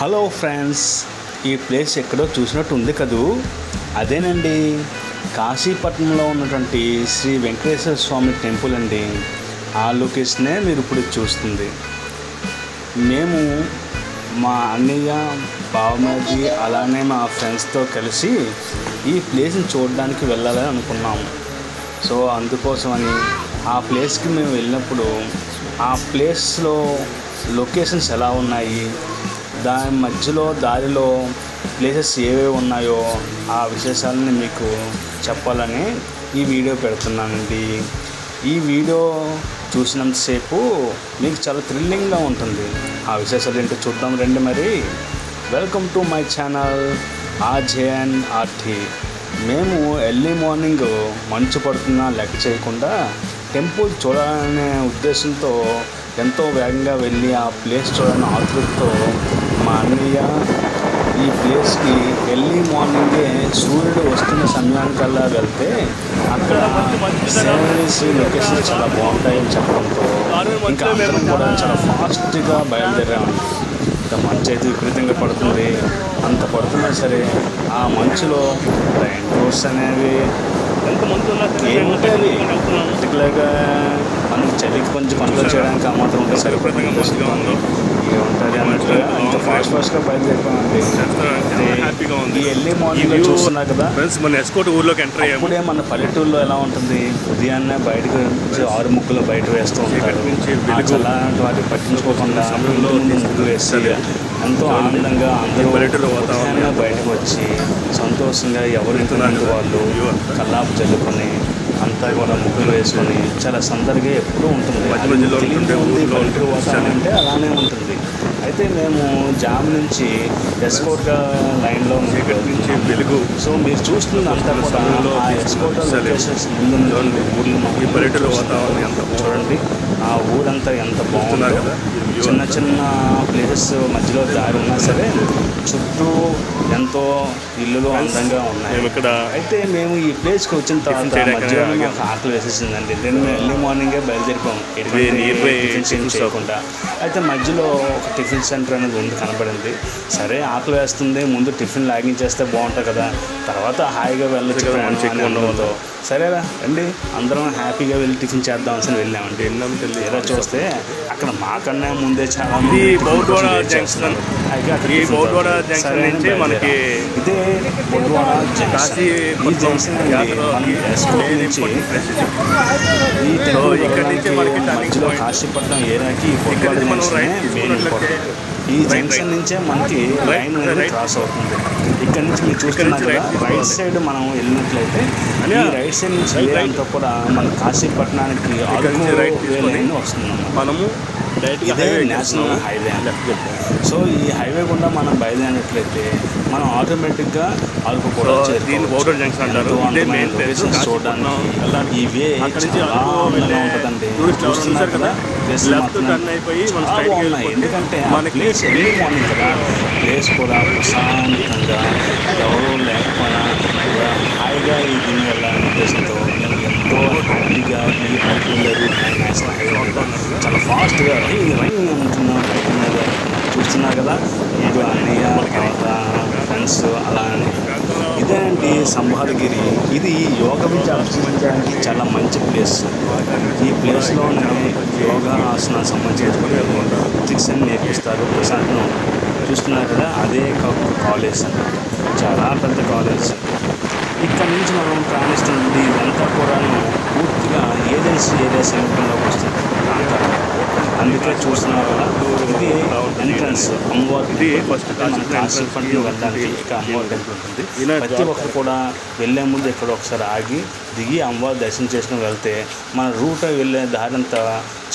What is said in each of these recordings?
Hello friends, ఈ place ఎక్కడో చూసినట్టు ఉంది కదూ. అదేనండి, కాశీపట్నంలో ఉన్నటువంటి శ్రీ వెంకటేశ్వర స్వామి టెంపుల్ అండి. ఆ లొకేషనే మీరు ఇప్పుడు చూస్తుంది. మేము మా అన్నయ్య, బావమరిది అలానే మా ఫ్రెండ్స్తో కలిసి ఈ ప్లేస్ని చూడడానికి వెళ్ళాలని అనుకున్నాము. సో అందుకోసమని ఆ ప్లేస్కి మేము వెళ్ళినప్పుడు ఆ ప్లేస్లో లొకేషన్స్ ఎలా ఉన్నాయి, దాని మధ్యలో దారిలో ప్లేసెస్ ఏవేవి ఉన్నాయో ఆ విశేషాలని మీకు చెప్పాలని ఈ వీడియో పెడుతున్నానండి. ఈ వీడియో చూసినంతసేపు మీకు చాలా థ్రిల్లింగ్గా ఉంటుంది. ఆ విశేషాలు ఏంటో చూద్దాం రండి. మరి welcome to my channel RJNRT. మేము ఎర్లీ మార్నింగ్ మంచు పడుతున్నా లెక్క చేయకుండా టెంపుల్ చూడాలనే ఉద్దేశంతో ఎంతో వేగంగా వెళ్ళి ఆ ప్లేస్ చూడాలని ఆతృతతో మా అన్నయ్య ఈ ప్లేస్కి ఎర్లీ మార్నింగే సూర్యుడు వస్తున్న సమయానికల్లా వెళ్తే అక్కడ సీనరీస్ లొకేషన్ చాలా బాగుంటాయని చెప్పడంతో ఇంకా అందరం కూడా చాలా ఫాస్ట్గా బయలుదేరామండి. ఇంకా మంచు అయితే విపరీతంగా పడుతుంది. అంత పడుతున్నా సరే ఆ మంచులో రైన్ కోట్స్ అనేవి ఏముంటాయి, పర్టికులర్గా మనకి చలికి కొంచెం కంట్రోల్ చేయడానికి ఆ మాత్రం ఉంటే సరిపడుతుంది. ఉంటుంది అన్నట్టుగా అంత ఫాస్ట్గా బయలుదేరిపోయింది. ఈ ఎర్లీ మార్నింగ్ చూస్తున్నా కదా, ఊర్లోకి ఎంటర్ అయ్యాము. ఇప్పుడే మన పల్లెటూరులో ఎలా ఉంటుంది, ఉదయాన్నే బయటకు వచ్చి 6 ముగ్గులు బయట వేస్తూ ఉంటారు. అలాంటి వాటిని పట్టించుకోకుండా ముగ్గు వేసి ఎంతో ఆనందంగా అందరూ ఉదయాన్నే బయటకు వచ్చి సంతోషంగా ఎవరింటి వాళ్ళు కల్లాపు చల్లుకొని అంతా కూడా ముగ్గులు వేసుకొని చాలా సందడిగా ఎప్పుడూ ఉంటుంది. పల్లెటూరు వాతావరణం అంటే అలానే ఉంటుంది. అయితే మేము జామ్ నుంచి ఎస్కోర్ట్ లైన్లో వెలుగు. సో మీరు చూస్తుంది అంతా కూడా ఆ ఎస్కోర్ట్ లొకేషన్స్ ముందు ఊర్లు పల్లెటూరు వాతావరణం ఎంత చూడండి. ఆ ఊరంతా ఎంత బాగుందో. చిన్న చిన్న ప్లేసెస్ మధ్యలో దారి ఉన్నా సరే చుట్టూ ఎంతో ఇల్లులు అందంగా ఉన్నాయి. అయితే మేము ఈ ప్లేస్కి వచ్చిన తర్వాత మధ్యలో మాకు ఆకలి వేసేసిందండి. నేను ఎర్లీ మార్నింగే బయలుదేరిపోయాము టిఫిన్ చేయకుండా. అయితే మధ్యలో ఒక టిఫిన్ సెంటర్ అనేది ఉంది, కనపడింది. సరే ఆకలి వేస్తుంది, ముందు టిఫిన్ లాగించేస్తే బాగుంటుంది కదా, తర్వాత హాయిగా వెళ్ళొచ్చు. సరేరా రండి అందరం హ్యాపీగా వెళ్ళి టిఫిన్ చేద్దామని వెళ్ళామండి. ఎలా చూస్తే అక్కడ మాకన్నా ముందే చాలా మంది బౌద్వాడ జంక్షన్ మనకి ఇదే బౌద్వాడ జంక్షన్. ఈ జంక్షన్ ఈ మధ్యలో కాశీపట్నం ఏరియాకి ఈ జంక్షన్ నుంచే మనకి లైన్ అనేది క్రాస్ అవుతుంది. ఇక్కడ నుంచి మీరు చూస్తున్నారు కదా, రైట్ సైడ్ మనం వెళ్ళినట్లయితే ఈ రైట్ సైడ్ నుంచి అంతా కూడా మన కాశీపట్నానికి లైన్ వస్తుంది. మనము ఇదే నేషనల్ హైవే. సో ఈ హైవే గుండా మనం బయలుదేరినట్లయితే మనం ఆటోమేటిక్గా అరకు కూడా చూడడానికి ఈ వే చాలా అందంగా ఉంటుందండి. చూస్తున్నారు కదా, బాగున్నాయి. ఎందుకంటే ప్లేస్ ఎర్లీ మార్నింగ్ కదా, ప్లేస్ కూడా ప్రశాంతంగా ఎవరూ లేకపోయినా హాయిగా ఈ దీని వెళ్ళాలనే ఉద్దేశంతో ఎంతో హ్యాపీగా ఈ పర్టికులర్ నేషనల్ హైవే చాలా ఫాస్ట్గా రైన్ అంటున్నాం. చూస్తున్నారు కదా, ఇది అన్నయ్య ఫ్రెండ్స్ అలానే. ఇదేనండి సంభారగిరి. ఇది యోగ విద్య అభ్యసించడానికి చాలా మంచి ప్లేస్. ఈ ప్లేస్లోనే యోగా ఆసన సంబంధించిన ట్రిక్స్ అని నేర్పిస్తారు. ప్రశాంతంగా చూస్తున్నారు కదా, అదే కాలేజ్, చాలా పెద్ద కాలేజ్. ఇక్కడ నుంచి మనం ప్రయాణిస్తుంది. ఇదంతా కూడా పూర్తిగా ఏరియా సమీపంలోకి వస్తుంది. అందుకే చూస్తున్నారు కదా, ఇది ఎంట్రన్స్ అమ్మవారి మన కాశీపట్నం వెళ్ళడానికి ఇక అమ్మవారి టెంపుల్ ఉంటుంది. ప్రతి ఒక్కరు కూడా వెళ్ళే ముందు ఇక్కడ ఒకసారి ఆగి దిగి అమ్మవారి దర్శనం చేసుకుని వెళ్తే మన రూట్ వెళ్ళే దారంతా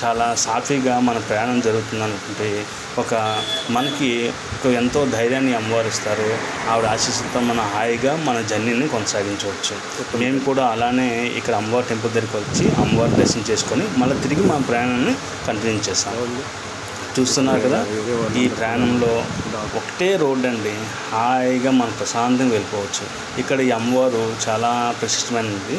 చాలా సాఫీగా మన ప్రయాణం జరుగుతుంది అనుకుంటే మనకి ఎంతో ధైర్యాన్ని అమ్మవారు ఇస్తారు. ఆవిడ ఆశీస్సుతో మన హాయిగా మన జర్నీని కొనసాగించవచ్చు. మేము కూడా అలానే ఇక్కడ అమ్మవారి టెంపుల్ దగ్గరికి వచ్చి అమ్మవారి దర్శనం చేసుకొని మళ్ళీ తిరిగి మా ప్రయాణాన్ని కంటిన్యూ చేస్తాం. చూస్తున్నారు కదా, ఈ ప్రయాణంలో ఒకటే రోడ్డు అండి, హాయిగా మనం ప్రశాంతంగా వెళ్ళిపోవచ్చు. ఇక్కడ ఈ అమ్మవారు చాలా ప్రసిద్ధమైనది.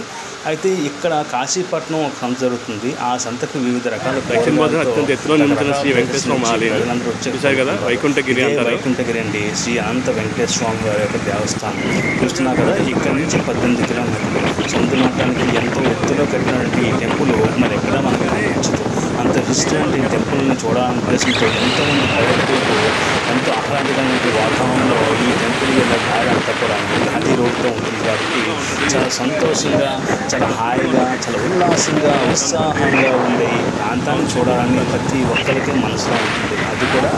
అయితే ఇక్కడ కాశీపట్నం ఒక సంత జరుగుతుంది. ఆ సంతకు వివిధ రకాల దక్షిణ అత్యంత ఎత్తులో నిలుస్తున్న శ్రీ వెంకటేశ్వర స్వామి ఆలయం చూశారు కదా, వైకుంఠగిరి అంటారు. వైకుంఠగిరి అండి శ్రీ అనంత వెంకటేశ్వర స్వామి వారి యొక్క దేవస్థానం చూస్తున్నారు కదా. ఇక్కడ నుంచి 18 కిలోమీటర్లు సముద్ర మట్టానికి ఎంతో ఎత్తులో కట్టినటువంటి ఈ టెంపుల్ మరి ఎక్కడ మనకు కనిపించదు. అంత హిస్టరీ అంటే ఈ టెంపుల్ని చూడాలనే ఉద్దేశంతో ఎంతోమంది పర్యాటకులకు ఎంతో ఆహ్లాదకరమైన వాతావరణంలో ఈ టెంపుల్ యొక్క దారి అంతా కూడా ఘాటీ రోడ్తో ఉంటుంది కాబట్టి చాలా సంతోషంగా, చాలా హాయిగా, చాలా ఉల్లాసంగా, ఉత్సాహంగా ఉండే ఈ ప్రాంతాన్ని చూడాలని ప్రతి ఒక్కరికి మనసులో ఉంటుంది. అది కూడా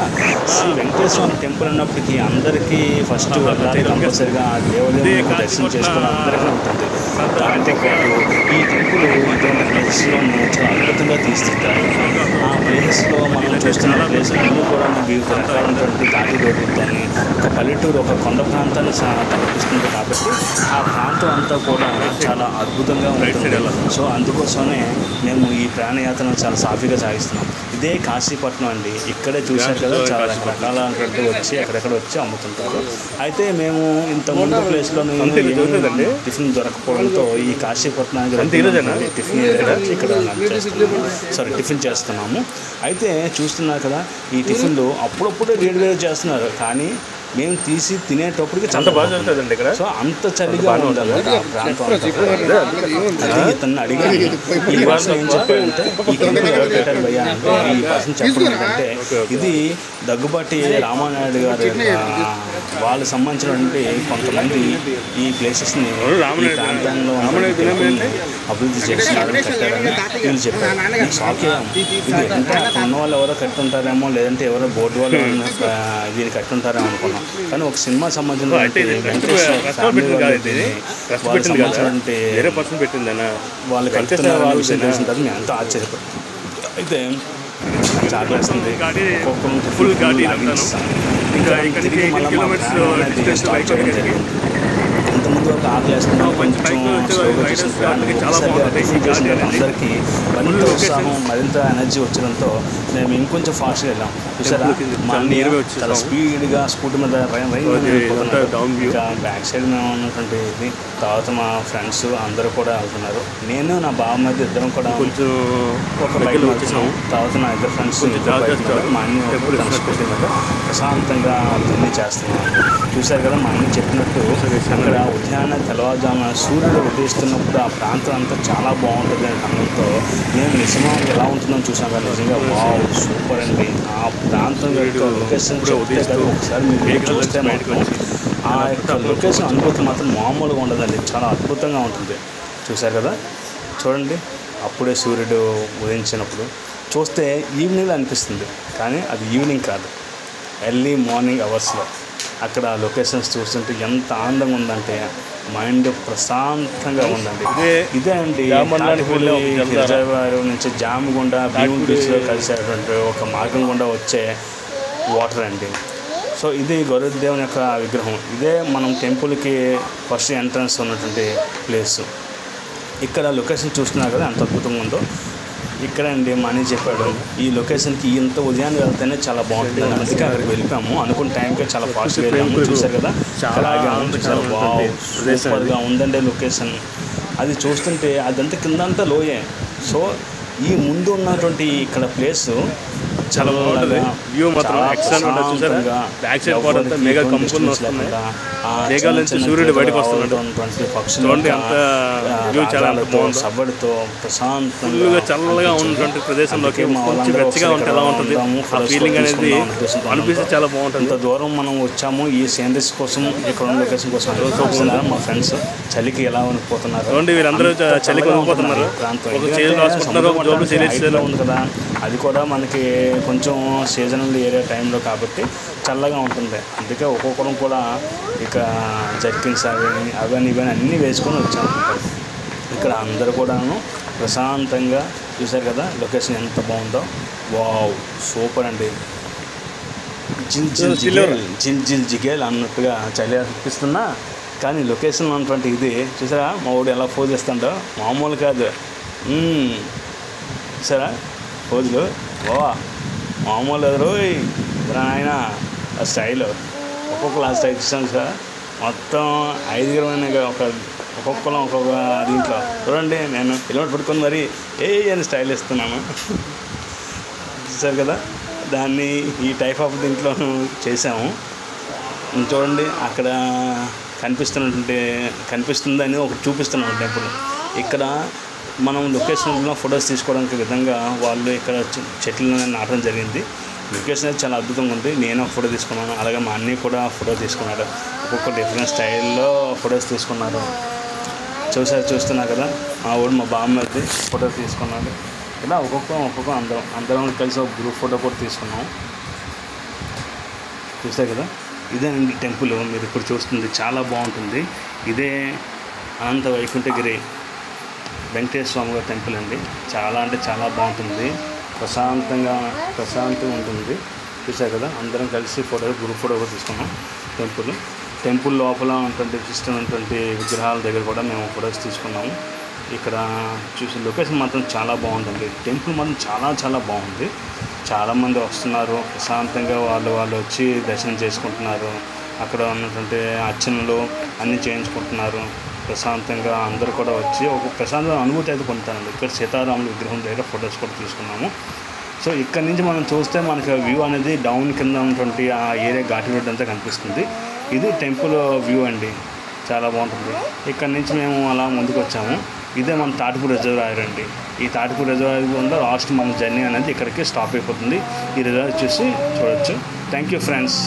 శ్రీ వెంకటేశ్వర టెంపుల్ అన్నప్పటికీ అందరికీ ఫస్ట్ వెళ్ళాలి కంపల్సరిగా ఆ దేవాలయం దర్శనం చేసుకోవడం అందరికీ ఉంటుంది. దాంతోపాటు ఈ టెంపుల్ ఇటువంటి ప్లేసెస్లోనూ చాలా అద్భుతంగా తీస్తుంటారు. ఆ ప్లేసెస్లో మనం చూస్తున్న ప్లేసులన్నీ కూడా వివిధ రకాలైనటువంటి ఘాటీ రోడ్లతోని ఒక పల్లెటూరు, ఒక కొండ ప్రాంతాన్ని కనిపిస్తుంది కాబట్టి ఆ ప్రాంతం అంతా కూడా చాలా అద్భుతంగా ఉంటుంది. సో అందుకోసమే మేము ఈ ప్రయాణయాత్రను చాలా సాఫీగా సాగిస్తున్నాం. ఇదే కాశీపట్నం అండి. ఇక్కడే చూశారు కదా, చాలా రకరకాలైనటువంటి వచ్చి ఎక్కడెక్కడ వచ్చి అమ్ముతుంటారు. అయితే మేము ఇంతకుముందు ప్లేస్లో టిఫిన్ దొరకపోవడంతో ఈ కాశీపట్నానికి టిఫిన్ చేస్తున్నాము. అయితే చూస్తున్నారు కదా, ఈ టిఫిన్లు అప్పుడప్పుడే వేడి చేస్తున్నారు, కానీ మేము తీసి తినేటప్పటికి చాలా బాగా జరుగుతుందండి ఇక్కడ. సో అంత చలిగా ఉండాలి ఆ ప్రాంతం. అదే ఇతన్ని అడిగాను, ఈ పర్సన్ ఏం చెప్పాడంటే ఈ టెంపుల్ ఎవరు పెట్టారు భయ్యా అంటే ఈ పర్సన్ చెప్పడం ఏంటంటే ఇది దగ్గుబాటి రామానాయుడు గారు వాళ్ళకి సంబంధించినటువంటి కొంతమంది ఈ ప్లేసెస్ని ఈ ప్రాంతంలో అభివృద్ధి చేస్తున్నారని కట్టారని వీళ్ళు చెప్పారు. షాక్ ఇది అంటే అక్కడ ఉన్న వాళ్ళు ఎవరో కట్టుంటారేమో, లేదంటే ఎవరో బోర్డు వాళ్ళు దీన్ని కట్టుంటారేమో అనుకున్నాం. కానీ ఒక సినిమా సంబంధించిన వాళ్ళు కట్టుతున్నారు వాళ్ళ విషయం తెలిసింటారు. మేము ఎంతో ఆశ్చర్యపడ్డాం. అయితే చాలేస్తుంది ఫుల్ గాడి తిరిగి మళ్ళీ స్టార్ట్ చేయడం జరిగింది. ఇంతకుముందు ఒక ఆకలేస్తున్నాం, కొంచెం స్లోగా చేసిన అందరికీ మరింత ఉత్సాహం, మరింత ఎనర్జీ వచ్చడంతో మేము ఇంకొంచెం ఫాస్ట్గా వెళ్ళాం. చూసారా, చాలా స్పీడ్గా స్కూటీ మీద ఇంకా బ్యాక్ సైడ్ మేము ఉన్నటువంటి ఇది. తర్వాత మా ఫ్రెండ్స్ అందరూ కూడా వెళ్తున్నారు. నేను నా బావ మీద ఇద్దరం కూడా కొంచెం ఒక బైక్ వచ్చేసాము. తర్వాత నా ఇద్దరు ఫ్రెండ్స్ మా అన్ని స్కూటీ మీద ప్రశాంతంగా జర్నీ చేస్తున్నాము. చూశారు కదా, మా అన్ని చెప్పినట్టు అక్కడ ఉదయాన్నే తెల్లవారుజామున సూర్యుడు ఉదయిస్తున్నప్పుడు ఆ ప్రాంతం అంతా చాలా బాగుంటుంది అనే కారణంతో మేము నిజంగా ఎలా ఉంటుందని చూసాం కదా. నిజంగా వావ్ సూపర్ అండి. ఆ ప్రాంతం యొక్క లొకేషన్ ఒకసారి మీరు చూస్తే మాత్రం ఆ యొక్క లొకేషన్ అనుభూతి మాత్రం మామూలుగా ఉండదండి, చాలా అద్భుతంగా ఉంటుంది. చూశారు కదా, చూడండి అప్పుడే సూర్యుడు ఉదయించినప్పుడు చూస్తే ఈవినింగ్ అనిపిస్తుంది, కానీ అది ఈవినింగ్ కాదు, ఎర్లీ మార్నింగ్ అవర్స్లో అక్కడ లొకేషన్స్ చూస్తుంటే ఎంత ఆనందంగా ఉందంటే మైండ్ ప్రశాంతంగా ఉందండి. ఇదే అండి రిజర్వాయర్ నుంచి జామగుండ భీమ్ బీచ్లో కలిసేటువంటి ఒక మార్గం గుండా వచ్చే వాటర్ అండి. సో ఇది గరుడదేవుని యొక్క విగ్రహం. ఇదే మనం టెంపుల్కి ఫస్ట్ ఎంట్రన్స్ ఉన్నటువంటి ప్లేస్. ఇక్కడ లొకేషన్ చూస్తున్నారు కదా ఎంత అద్భుతంగా ఉందో. ఇక్కడ అండి మనీ చెప్పాడు ఈ లొకేషన్కి ఇంత ఉదయాన్నే వెళ్తేనే చాలా బాగుంటుంది, అందుకే అక్కడికి వెళ్ళిపోయాము. అనుకున్న టైంకే చాలా ఫాస్ట్గా వెళ్ళాము. చూసారు కదా, చాలా సూపర్గా ఉందండి లొకేషన్. అది చూస్తుంటే అదంతా కిందంతా లోయే. సో ఈ ముందు ఉన్నటువంటి ఇక్కడ ప్లేస్ చాలా బాగుంటుంది. వ్యూ మాత్రం ఎక్సలెంట్ ఉంటుంది. బ్యాక్ సైడ్ కూడా అంతా మేఘ కంపులు వస్తున్నాయి. మేఘాల నుంచి సూర్యుడు బయటకు వస్తున్నాడు. చూడండి అంత వ్యూ చాలా బాగుంది. సవ్వడితో ప్రశాంతంగా చల్లగా ఉన్నటువంటి ప్రదేశంలోకి కొంచెం వెచ్చగా ఉంటే ఎలా ఉంటుంది ఆ ఫీలింగ్ అనేది అనిపిస్తే చాలా బాగుంటుంది. ఇంత దూరం మనం వచ్చాము ఈ సీనరీస్ కోసం, ఇక్కడ ఉన్న లొకేషన్ కోసం. మా ఫ్రెండ్స్ చలికి ఎలా వణికిపోతున్నారు. చూడండి వీరందరూ చలికి వణికిపోతున్నారు. ఉంది కదా, అది కూడా మనకి కొంచెం సీజనల్ ఏరియా టైంలో కాబట్టి చల్లగా ఉంటుంది. అందుకే ఒక్కొక్కరం కూడా ఇక జర్కిన్స్ అవన్నీ ఇవన్నీ అన్నీ వేసుకొని వచ్చాము. ఇక్కడ అందరూ కూడాను ప్రశాంతంగా చూశారు కదా లొకేషన్ ఎంత బాగుందో. వావ్ సూపర్ అండి. జిల్ జిల్ జిగేల్ అన్నట్టుగా చలి అనిపిస్తున్నా, కానీ లొకేషన్లో ఉన్నటువంటి ఇది చూసారా మా ఊడు ఎలా పోజ్ చేస్తుండో మామూలు కాదు. చూసారా పోజులు బావా మామూలు ఎదురు ఆయన ఆ స్టైల్ ఒక్కొక్క స్టైల్ ఇచ్చాను సార్. మొత్తం 5 ఒక ఒక్కొక్కరం ఒక్కొక్క దీంట్లో చూడండి. నేను హెల్మెట్ పట్టుకొని మరి అని స్టైల్ ఇస్తున్నాను. చూసారు కదా, దాన్ని ఈ టైప్ ఆఫ్ దీంట్లో చేసాము. చూడండి అక్కడ కనిపిస్తుందని ఒకటి చూపిస్తున్నాం టెంపుల్. ఇక్కడ మనం లొకేషన్లో ఫొటోస్ తీసుకోవడానికి విధంగా వాళ్ళు ఇక్కడ చెట్లను నాటడం జరిగింది. లొకేషన్ అయితే చాలా అద్భుతంగా ఉంది. నేను ఒక ఫోటో తీసుకున్నాను, అలాగే మా అన్నీ కూడా ఫోటో తీసుకున్నాడు. ఒక్కొక్క డిఫరెంట్ స్టైల్లో ఫొటోస్ తీసుకున్నారు. చూస్తున్నారు కదా, మా ఊరు మా బామ్మది ఫోటో తీసుకున్నాడు. ఇలా ఒక్కొక్క అందరం కలిసి ఒక గ్రూప్ ఫోటో కూడా తీసుకున్నాం. చూస్తారు కదా, ఇదేనండి టెంపుల్ మీరు ఇప్పుడు చూస్తుంది. చాలా బాగుంటుంది. ఇదే అనంత వైకుంఠగిరి వెంకటేశ్వర స్వామి గారి టెంపుల్ అండి. చాలా అంటే చాలా బాగుంటుంది. ప్రశాంతంగా ఉంటుంది. చూసారు కదా, అందరం కలిసి గ్రూప్ ఫోటో కూడా తీసుకున్నాం. టెంపుల్ లోపల ఉన్నటువంటి ఇష్టమైనటువంటి విగ్రహాల దగ్గర కూడా మేము ఫొటోస్ తీసుకున్నాము. ఇక్కడ చూసిన లొకేషన్ మాత్రం చాలా బాగుంటుంది. టెంపుల్ మాత్రం చాలా బాగుంది. చాలామంది వస్తున్నారు, ప్రశాంతంగా వాళ్ళు వచ్చి దర్శనం చేసుకుంటున్నారు. అక్కడ ఉన్నటువంటి అర్చనలు అన్నీ చేయించుకుంటున్నారు. ప్రశాంతంగా అందరూ కూడా వచ్చి ఒక ప్రశాంతమైన అనుభూతి అయితే పొందుతారండి. ఇక్కడ సీతారాముల విగ్రహం దగ్గర ఫొటోస్ కూడా తీసుకున్నాము. సో ఇక్కడ నుంచి మనం చూస్తే మనకి వ్యూ అనేది డౌన్ కింద ఉన్నటువంటి ఆ ఏరియా ఘాటి రోడ్ అంతా కనిపిస్తుంది. ఇది టెంపుల్ వ్యూ అండి, చాలా బాగుంటుంది. ఇక్కడ నుంచి మేము అలా ముందుకు వచ్చాము. ఇదే మన తాటిపూడి రిజర్వాయర్ అండి. ఈ తాటిపూడి రిజర్వాయర్ కూడా లాస్ట్ మన జర్నీ అనేది ఇక్కడికి స్టాప్ అయిపోతుంది. ఈ రిజర్వాయర్ చూసి చూడొచ్చు. Thank you friends.